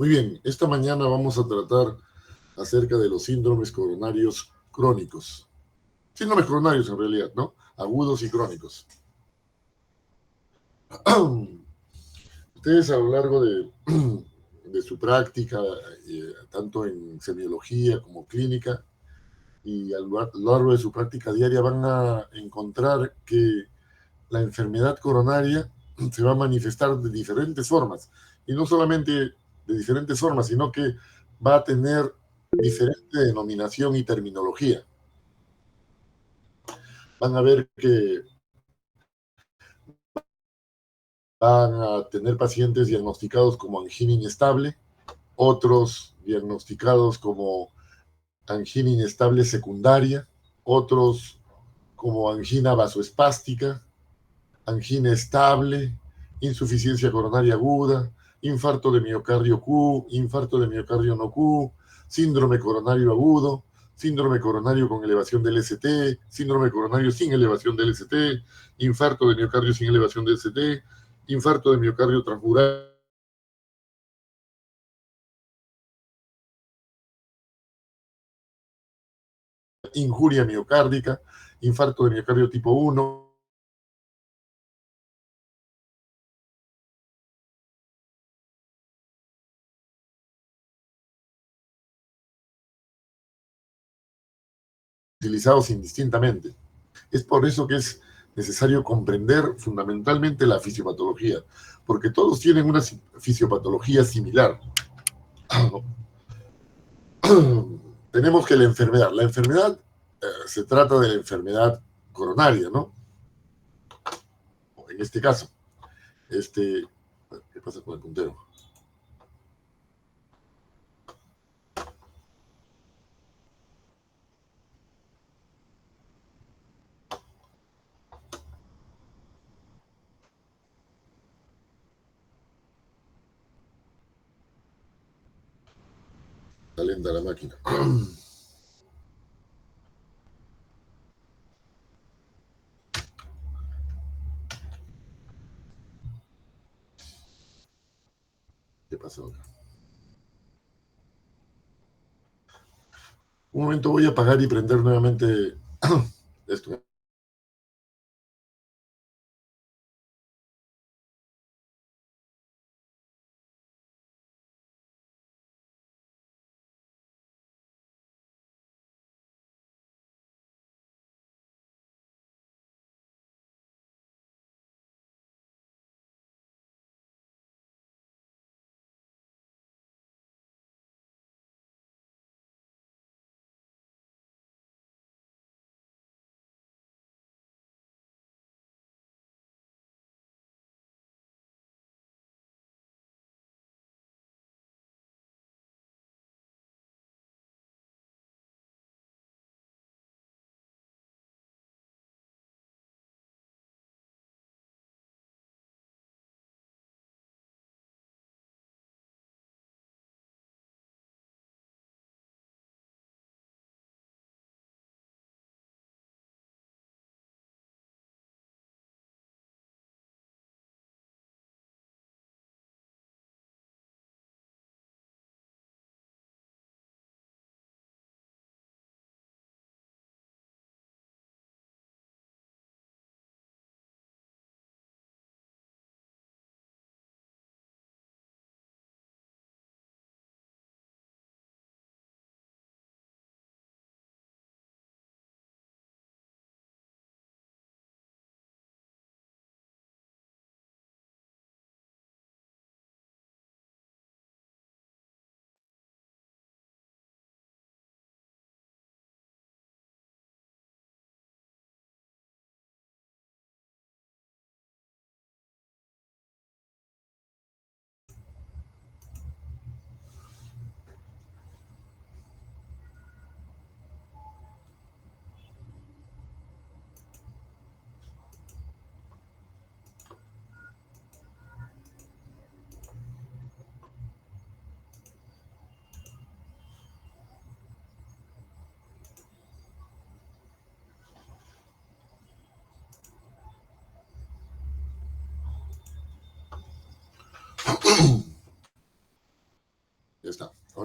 Muy bien, esta mañana vamos a tratar acerca de los síndromes coronarios crónicos. Síndromes coronarios en realidad, ¿no? Agudos y crónicos. Ustedes a lo largo de su práctica, tanto en semiología como clínica, y a lo largo de su práctica diaria van a encontrar que la enfermedad coronaria se va a manifestar de diferentes formas. Y no solamente de diferentes formas, sino que va a tener diferente denominación y terminología. Van a ver que van a tener pacientes diagnosticados como angina inestable, otros diagnosticados como angina inestable secundaria, otros como angina vasoespástica, angina estable, insuficiencia coronaria aguda, infarto de miocardio Q, infarto de miocardio no Q, síndrome coronario agudo, síndrome coronario con elevación del ST, síndrome coronario sin elevación del ST, infarto de miocardio sin elevación del ST, infarto de miocardio transmural, injuria miocárdica, infarto de miocardio tipo 1, utilizados indistintamente. Es por eso que es necesario comprender fundamentalmente la fisiopatología, porque todos tienen una fisiopatología similar. Tenemos que la enfermedad se trata de la enfermedad coronaria, ¿no? En este caso, este, ¿qué pasa con el puntero? Está lenta la máquina. ¿Qué pasó acá? Un momento, voy a apagar y prender nuevamente esto.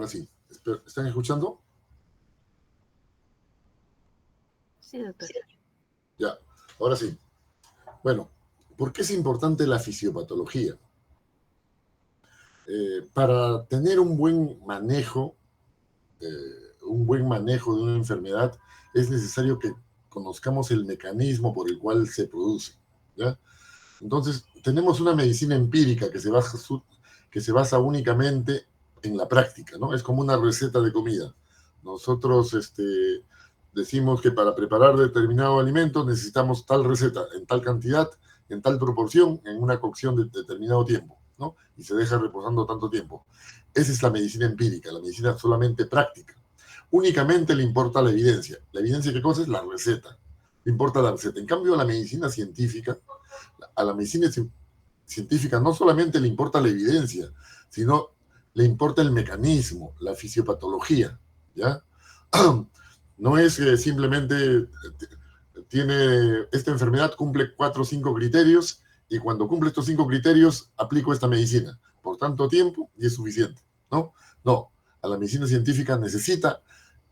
Ahora sí. ¿Están escuchando? Sí, doctor. Ya, ahora sí. Bueno, ¿por qué es importante la fisiopatología? Para tener un buen manejo de una enfermedad, es necesario que conozcamos el mecanismo por el cual se produce, ¿ya? Entonces, tenemos una medicina empírica que se basa únicamente en la práctica, ¿no? Es como una receta de comida. Nosotros decimos que para preparar determinado alimento necesitamos tal receta, en tal cantidad, en tal proporción, en una cocción de determinado tiempo, ¿no? Y se deja reposando tanto tiempo. Esa es la medicina empírica, la medicina solamente práctica. Únicamente le importa la evidencia. ¿La evidencia qué cosa es? La receta. Le importa la receta. En cambio, la medicina científica, a la medicina científica no solamente le importa la evidencia, sino le importa el mecanismo, la fisiopatología, ¿ya? No es simplemente tiene esta enfermedad, cumple 4 o 5 criterios y cuando cumple estos 5 criterios aplico esta medicina por tanto tiempo y es suficiente, ¿no? No, a la medicina científica necesita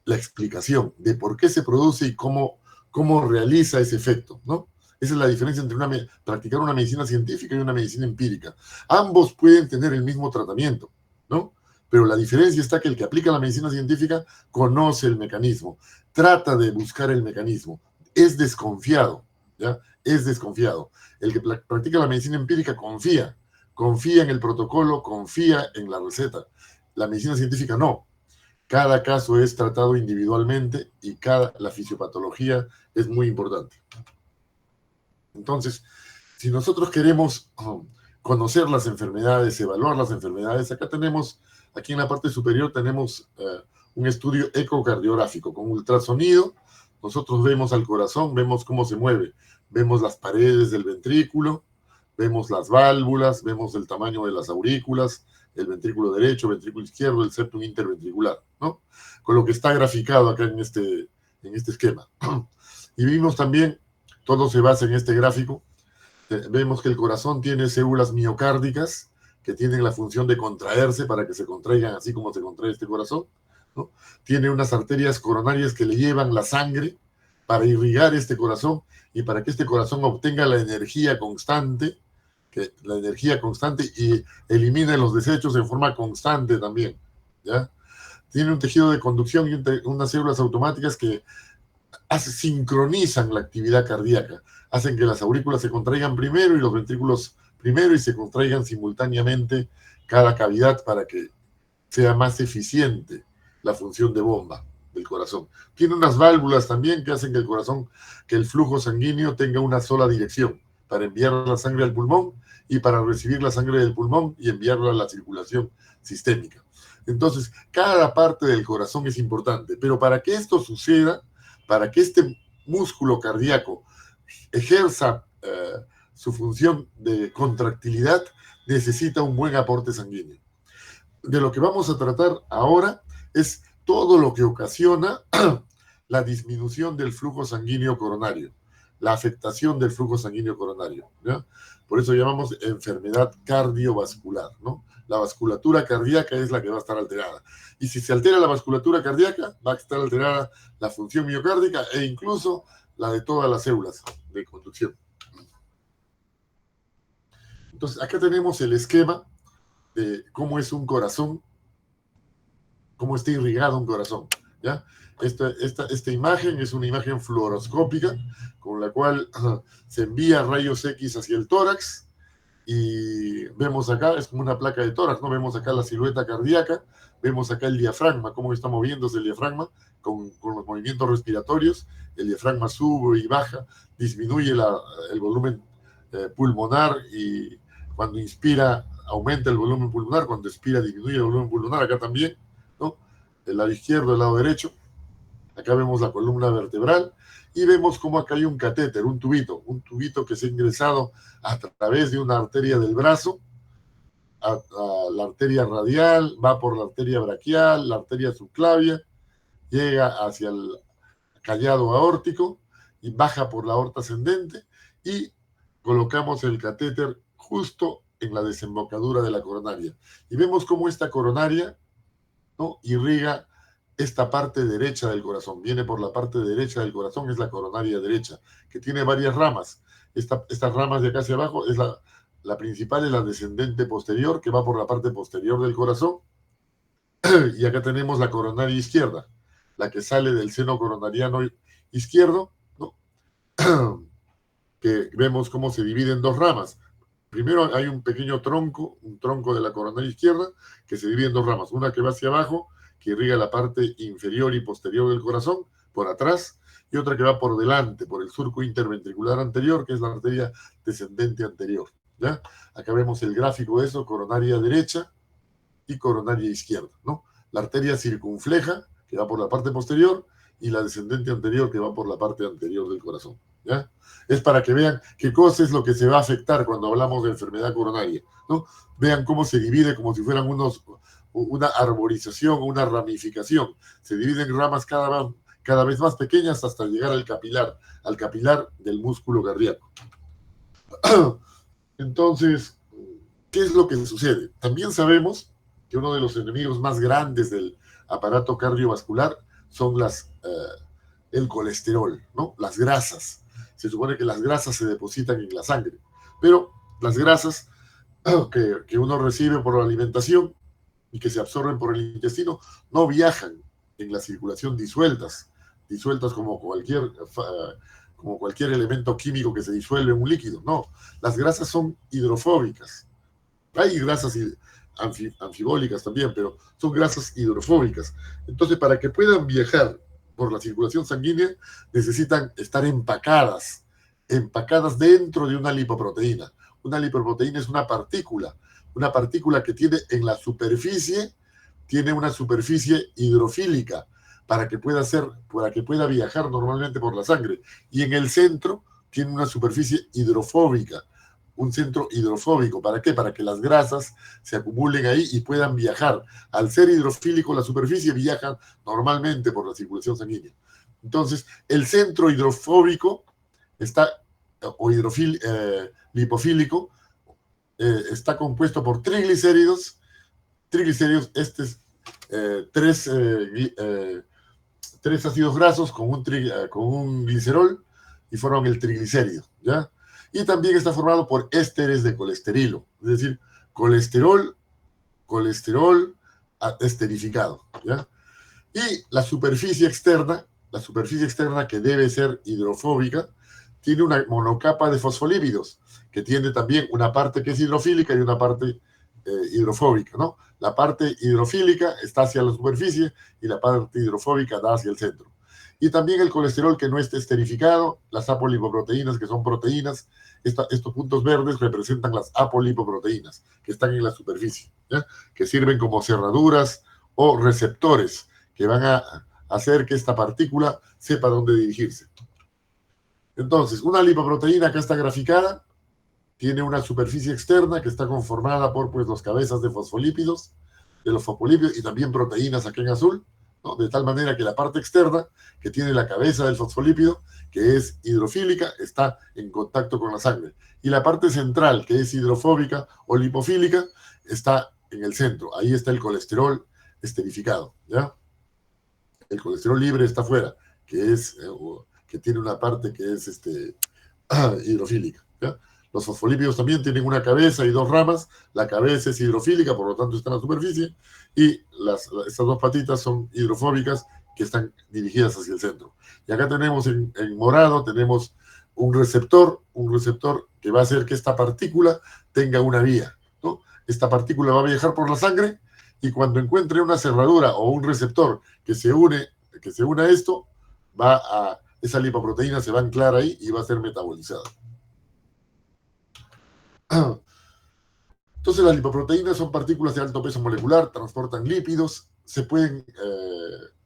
la explicación de por qué se produce y cómo realiza ese efecto, ¿no? Esa es la diferencia entre practicar una medicina científica y una medicina empírica. Ambos pueden tener el mismo tratamiento, ¿no? Pero la diferencia está que el que aplica la medicina científica conoce el mecanismo, trata de buscar el mecanismo, es desconfiado, ¿ya? Es desconfiado. El que practica la medicina empírica confía en el protocolo, confía en la receta. La medicina científica no. Cada caso es tratado individualmente y la fisiopatología es muy importante. Entonces, si nosotros queremos conocer las enfermedades, evaluar las enfermedades, aquí en la parte superior tenemos un estudio ecocardiográfico con ultrasonido. Nosotros vemos al corazón, vemos cómo se mueve, vemos las paredes del ventrículo, vemos las válvulas, vemos el tamaño de las aurículas, el ventrículo derecho, ventrículo izquierdo, el septum interventricular, ¿no? Con lo que está graficado acá en este esquema. Y vimos también, todo se basa en este gráfico, vemos que el corazón tiene células miocárdicas que tienen la función de contraerse para que se contraigan así como se contrae este corazón, ¿no? Tiene unas arterias coronarias que le llevan la sangre para irrigar este corazón y para que este corazón obtenga la energía constante y elimine los desechos en forma constante también, ¿ya? Tiene un tejido de conducción y unas células automáticas que sincronizan la actividad cardíaca, hacen que las aurículas se contraigan primero y los ventrículos primero y se contraigan simultáneamente cada cavidad para que sea más eficiente la función de bomba del corazón. Tiene unas válvulas también que hacen que el flujo sanguíneo tenga una sola dirección, para enviar la sangre al pulmón y para recibir la sangre del pulmón y enviarla a la circulación sistémica. Entonces, cada parte del corazón es importante, pero para que esto suceda, para que este músculo cardíaco ejerza su función de contractilidad, necesita un buen aporte sanguíneo. De lo que vamos a tratar ahora es todo lo que ocasiona la disminución del flujo sanguíneo coronario, la afectación del flujo sanguíneo coronario, ¿ya? Por eso llamamos enfermedad cardiovascular, ¿no? La vasculatura cardíaca es la que va a estar alterada. Y si se altera la vasculatura cardíaca, va a estar alterada la función miocárdica e incluso la de todas las células de conducción. Entonces, acá tenemos el esquema de cómo es un corazón, cómo está irrigado un corazón, ¿ya? Esta imagen es una imagen fluoroscópica con la cual se envía rayos X hacia el tórax y vemos acá, es como una placa de tórax, ¿no? Vemos acá la silueta cardíaca, vemos acá el diafragma, cómo está moviéndose el diafragma con los movimientos respiratorios, el diafragma sube y baja, disminuye el volumen pulmonar y cuando inspira aumenta el volumen pulmonar, cuando expira disminuye el volumen pulmonar, acá también, ¿no? El lado izquierdo, el lado derecho. Acá vemos la columna vertebral y vemos cómo acá hay un catéter, un tubito que se ha ingresado a través de una arteria del brazo, a la arteria radial, va por la arteria braquial, la arteria subclavia, llega hacia el callado aórtico y baja por la aorta ascendente y colocamos el catéter justo en la desembocadura de la coronaria. Y vemos cómo esta coronaria ¿no? Irriga esta parte derecha del corazón. Viene por la parte derecha del corazón, es la coronaria derecha, que tiene varias ramas. Estas ramas de acá hacia abajo, la principal es la descendente posterior, que va por la parte posterior del corazón. Y acá tenemos la coronaria izquierda, la que sale del seno coronariano izquierdo, ¿no? Que vemos cómo se divide en dos ramas. Primero hay un pequeño tronco, un tronco de la coronaria izquierda, que se divide en dos ramas. Una que va hacia abajo, que irriga la parte inferior y posterior del corazón, por atrás, y otra que va por delante, por el surco interventricular anterior, que es la arteria descendente anterior. ¿Ya? Acá vemos el gráfico de eso, coronaria derecha y coronaria izquierda, ¿no? La arteria circunfleja, que va por la parte posterior, y la descendente anterior, que va por la parte anterior del corazón. ¿Ya? Es para que vean qué cosa es lo que se va a afectar cuando hablamos de enfermedad coronaria, ¿no? Vean cómo se divide como si fueran una arborización, una ramificación. Se dividen en ramas cada vez más pequeñas hasta llegar al capilar del músculo cardíaco. Entonces, ¿qué es lo que sucede? También sabemos que uno de los enemigos más grandes del aparato cardiovascular son el colesterol, ¿no? Las grasas. Se supone que las grasas se depositan en la sangre, pero las grasas que uno recibe por la alimentación y que se absorben por el intestino no viajan en la circulación disueltas como cualquier elemento químico que se disuelve en un líquido. No, las grasas son hidrofóbicas. Hay grasas anfibólicas también, pero son grasas hidrofóbicas. Entonces, para que puedan viajar por la circulación sanguínea, necesitan estar empacadas dentro de una lipoproteína. Una lipoproteína es una partícula que tiene en la superficie, tiene una superficie hidrofílica para que pueda viajar normalmente por la sangre. Y en el centro tiene una superficie hidrofóbica, un centro hidrofóbico. ¿Para qué? Para que las grasas se acumulen ahí y puedan viajar. Al ser hidrofílico, la superficie viaja normalmente por la circulación sanguínea. Entonces, el centro hidrofóbico o lipofílico está compuesto por triglicéridos, tres ácidos grasos con un glicerol y forman el triglicérido, ¿ya? Y también está formado por ésteres de colesterilo, es decir, colesterol esterificado, ¿ya? Y la superficie externa que debe ser hidrofóbica, tiene una monocapa de fosfolípidos, que tiene también una parte que es hidrofílica y una parte hidrofóbica, ¿no? La parte hidrofílica está hacia la superficie y la parte hidrofóbica da hacia el centro. Y también el colesterol que no esté esterificado, las apolipoproteínas, que son proteínas. Estos puntos verdes representan las apolipoproteínas, que están en la superficie, ¿ya? Que sirven como cerraduras o receptores que van a hacer que esta partícula sepa dónde dirigirse. Entonces, una lipoproteína acá está graficada, tiene una superficie externa que está conformada por pues, los cabezas de fosfolípidos, de los fosfolípidos y también proteínas aquí en azul, ¿no? De tal manera que la parte externa, que tiene la cabeza del fosfolípido, que es hidrofílica, está en contacto con la sangre. Y la parte central, que es hidrofóbica o lipofílica, está en el centro. Ahí está el colesterol esterificado, ¿ya? El colesterol libre está afuera, que tiene una parte que es hidrofílica, ¿ya? Los fosfolípidos también tienen una cabeza y dos ramas. La cabeza es hidrofílica, por lo tanto está en la superficie, y estas dos patitas son hidrofóbicas, que están dirigidas hacia el centro. Y acá tenemos en morado, tenemos un receptor que va a hacer que esta partícula tenga una vía, ¿no? Esta partícula va a viajar por la sangre y cuando encuentre una cerradura o un receptor que se une a esto, esa lipoproteína se va a anclar ahí y va a ser metabolizada. Entonces las lipoproteínas son partículas de alto peso molecular, transportan lípidos, se pueden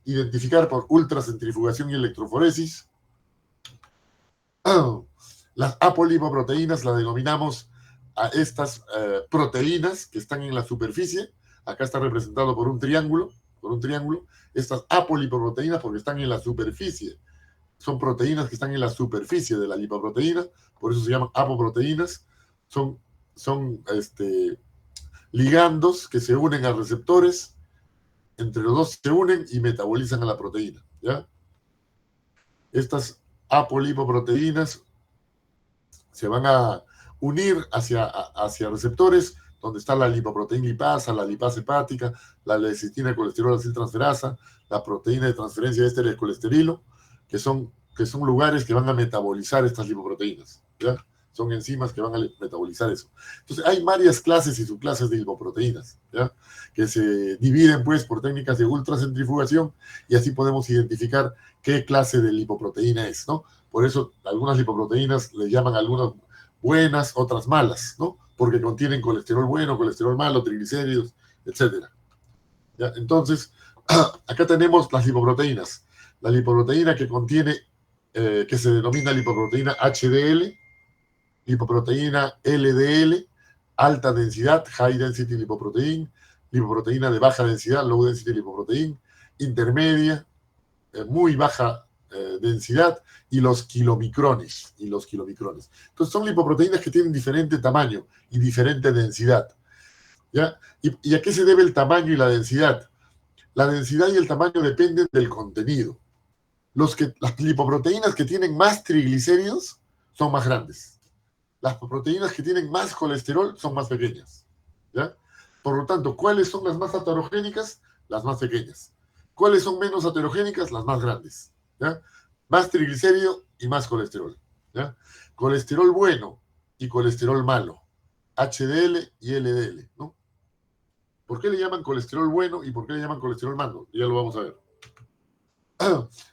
identificar por ultracentrifugación y electroforesis. Las apolipoproteínas las denominamos a estas proteínas que están en la superficie. Acá está representado por un triángulo. Estas apolipoproteínas porque están en la superficie. Son proteínas que están en la superficie de la lipoproteína, por eso se llaman apoproteínas. Son ligandos que se unen a receptores Entre los dos se unen y metabolizan a la proteína, ¿ya? Estas apolipoproteínas se van a unir hacia receptores donde está la lipoproteína lipasa, la lipasa hepática, la lecitina, colesterol aciltransferasa, la proteína de transferencia de éster, el colesterilo, que son lugares que van a metabolizar estas lipoproteínas, ¿ya? Son enzimas que van a metabolizar eso. Entonces, hay varias clases y subclases de lipoproteínas, ¿ya? Que se dividen, pues, por técnicas de ultracentrifugación y así podemos identificar qué clase de lipoproteína es, ¿no? Por eso, algunas lipoproteínas le llaman algunas buenas, otras malas, ¿no? Porque contienen colesterol bueno, colesterol malo, triglicéridos, etcétera. ¿Ya? Entonces, acá tenemos las lipoproteínas. La lipoproteína que contiene, que se denomina lipoproteína HDL, lipoproteína LDL, alta densidad, high density lipoprotein, lipoproteína de baja densidad, low density lipoprotein, intermedia, muy baja densidad, y los kilomicrones. Entonces son lipoproteínas que tienen diferente tamaño y diferente densidad, ¿ya? ¿Y a qué se debe el tamaño y la densidad? La densidad y el tamaño dependen del contenido. Las lipoproteínas que tienen más triglicéridos son más grandes. Las proteínas que tienen más colesterol son más pequeñas, ¿ya? Por lo tanto, ¿cuáles son las más aterogénicas? Las más pequeñas. ¿Cuáles son menos aterogénicas? Las más grandes, ¿ya? Más triglicérido y más colesterol, ¿ya? Colesterol bueno y colesterol malo, HDL y LDL, ¿no? ¿Por qué le llaman colesterol bueno y por qué le llaman colesterol malo? Ya lo vamos a ver.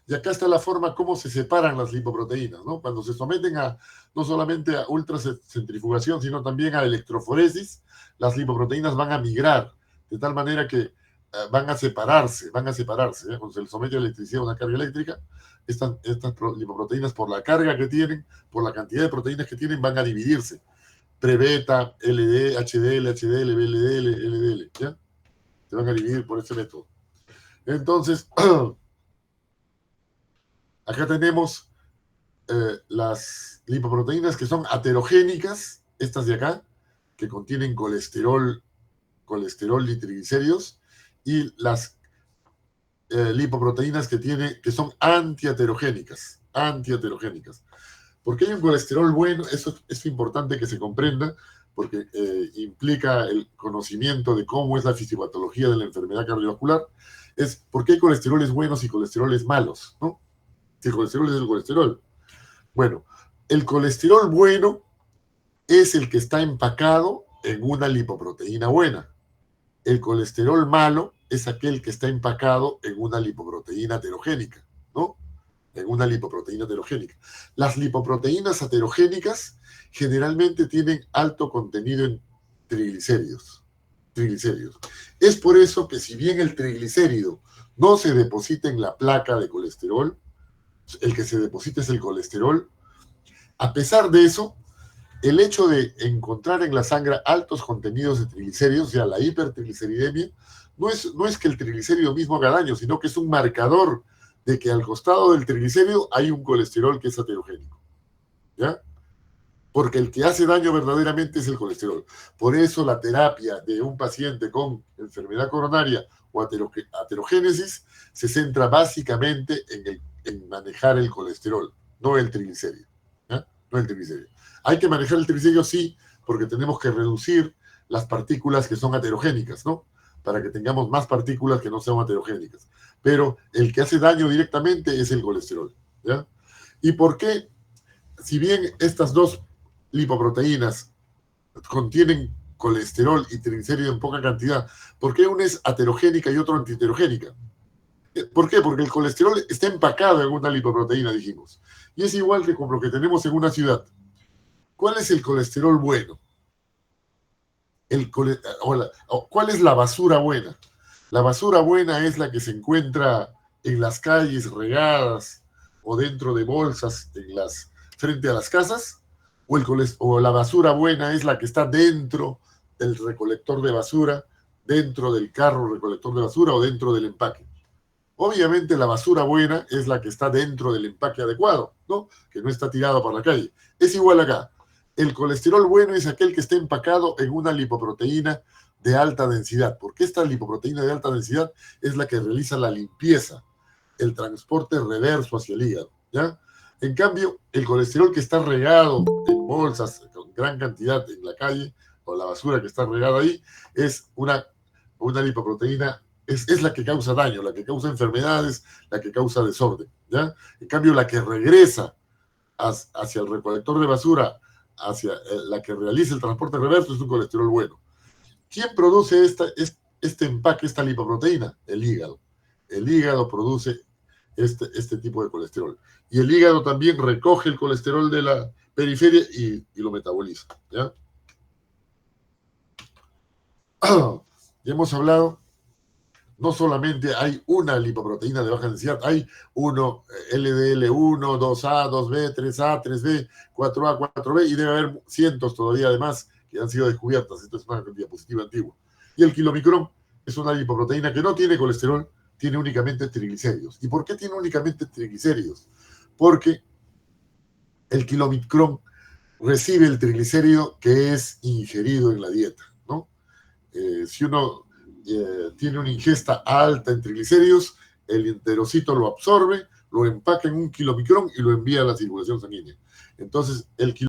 Y acá está la forma cómo se separan las lipoproteínas, ¿no? Cuando se someten no solamente a ultracentrifugación, sino también a electroforesis, las lipoproteínas van a migrar, de tal manera que van a separarse, ¿ya? Cuando se les somete a electricidad, una carga eléctrica, estas lipoproteínas, por la carga que tienen, por la cantidad de proteínas que tienen, van a dividirse. Pre-beta, LD, HDL, HDL, VLDL, LDL, ¿ya? Se van a dividir por ese método. Entonces, acá tenemos las lipoproteínas que son aterogénicas, estas de acá, que contienen colesterol y triglicéridos, y las lipoproteínas que son antiaterogénicas. Porque hay un colesterol bueno, eso es importante que se comprenda, porque implica el conocimiento de cómo es la fisiopatología de la enfermedad cardiovascular. Es porque hay colesteroles buenos y colesteroles malos, ¿no? Si el colesterol es el colesterol. Bueno, el colesterol bueno es el que está empacado en una lipoproteína buena. El colesterol malo es aquel que está empacado en una lipoproteína heterogénica, ¿no? En una lipoproteína heterogénica. Las lipoproteínas heterogénicas generalmente tienen alto contenido en triglicéridos. Es por eso que si bien el triglicérido no se deposita en la placa de colesterol, el que se deposita es el colesterol, a pesar de eso, el hecho de encontrar en la sangre altos contenidos de triglicéridos, o sea, la hipertrigliceridemia, no es que el triglicérido mismo haga daño, sino que es un marcador de que al costado del triglicérido hay un colesterol que es aterogénico, ¿ya? Porque el que hace daño verdaderamente es el colesterol. Por eso la terapia de un paciente con enfermedad coronaria o aterogénesis se centra básicamente en manejar el colesterol, no el triglicérido, ¿ya? No el triglicérido. Hay que manejar el triglicérido, sí, porque tenemos que reducir las partículas que son aterogénicas, ¿no? Para que tengamos más partículas que no sean aterogénicas. Pero el que hace daño directamente es el colesterol, ¿ya? ¿Y por qué? Si bien estas dos lipoproteínas contienen colesterol y triglicérido en poca cantidad, ¿por qué una es aterogénica y otra antiheterogénica? ¿Por qué? Porque el colesterol está empacado en una lipoproteína, dijimos. Y es igual que con lo que tenemos en una ciudad. ¿Cuál es el colesterol bueno? ¿Cuál es la basura buena? La basura buena es la que se encuentra en las calles regadas o dentro de bolsas frente a las casas, o la basura buena es la que está dentro del recolector de basura, dentro del carro recolector de basura o dentro del empaque. Obviamente la basura buena es la que está dentro del empaque adecuado, ¿no? Que no está tirado por la calle. Es igual acá. El colesterol bueno es aquel que está empacado en una lipoproteína de alta densidad, porque esta lipoproteína de alta densidad es la que realiza la limpieza, el transporte reverso hacia el hígado, ¿ya? En cambio, el colesterol que está regado en bolsas con gran cantidad en la calle, o la basura que está regada ahí, es una lipoproteína, es la que causa daño, la que causa enfermedades, la que causa desorden, ¿ya? En cambio, la que regresa hacia el recolector de basura, hacia la que realiza el transporte reverso, es un colesterol bueno. ¿Quién produce este empaque, esta lipoproteína? El hígado. El hígado produce este tipo de colesterol. Y el hígado también recoge el colesterol de la periferia y lo metaboliza, ¿ya? Ya hemos hablado, no solamente hay una lipoproteína de baja densidad, hay LDL1, 2A, 2B, 3A, 3B, 4A, 4B, y debe haber cientos todavía además que han sido descubiertas. Esto es una diapositiva antigua. Y el kilomicrón es una lipoproteína que no tiene colesterol, tiene únicamente triglicéridos. ¿Y por qué tiene únicamente triglicéridos? Porque el kilomicrón recibe el triglicérido que es ingerido en la dieta, ¿no? Si uno tiene una ingesta alta en triglicéridos, el enterocito lo absorbe, lo empaca en un kilomicrón y lo envía a la circulación sanguínea. Entonces, el